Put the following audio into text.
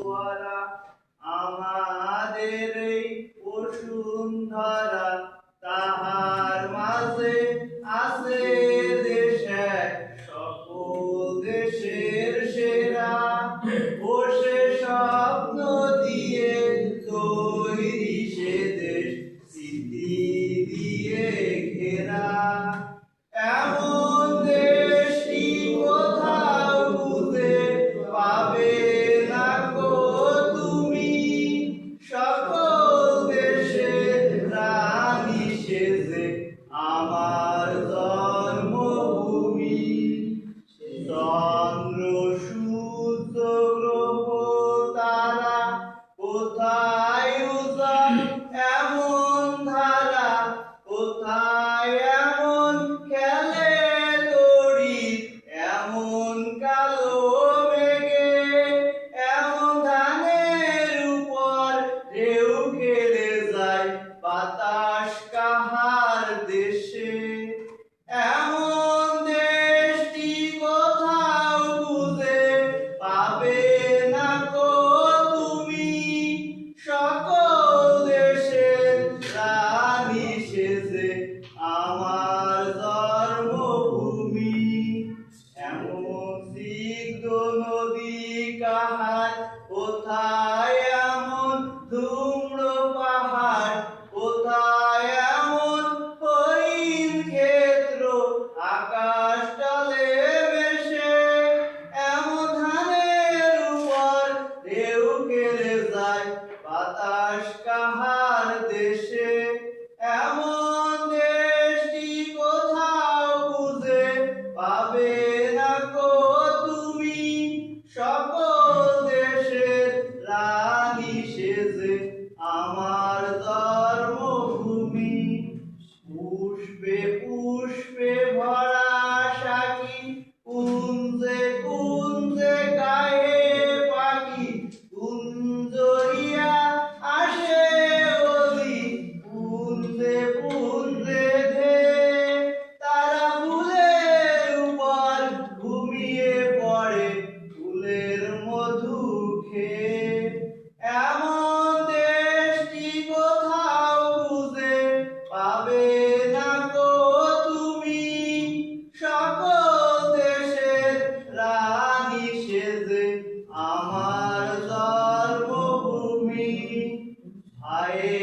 ভরা আমাদের এই বসুন্ধরা, তাহার মাঝে আছে দেশ এক সকল দেশের সেরা। বসে স্বপ্ন দিয়ে তৈরি সে দেশ স্মৃতি দিয়ে ঘেরা। এমন দেশটি কোথাও খুঁজে পাবে না গো তুমি, সকল দেশের রানী সেজে আমার জন্মভূমি। চন্দ্র সূর্য গ্রহ তারা কোথায় উজান এমন ধারা, কোথায় এমন খেলে তড়িৎ এমন কালো মেঘে। এমন ধানের উপর ঢেউ খেলে যায় বাতাস কাহার দেশে। এমন দেশটি কোথাও খুঁজে পাবে না গো তুমি, সকল দেশের রানী সেজে আমার জন্মভূমি। এমন সিদ্ধ নদী কাহার, কোথায় এমন ধূম্র পাহাড়, কোথায় এমন হরিণ ক্ষেত্র আকাশ তলে ভেসে। এমন ধানের উপর ঢেউ খেলে যায় বাতাস কাহার দেশে। এমন দেশটি কোথাও খুঁজে পাবে না গো তুমি, সকল দেশের রানী সেজে আমার জন্মভূমি। পুষ্পে পুষ্পে ভরা সাকি, কুঞ্জে কুঞ্জে গায়ে পাখি। কুঞ্জরিয়া আসে বলি কুঞ্জে কুঞ্জে ধে, তারা ফুলের উপর ঘুমিয়ে পড়ে ফুলের মধু খেয়ে। এমন দেশটি কোথাও খুঁজে পাবে না গো তুমি, সকল দেশের রানী সেজে আমার জন্মভূমি। হায়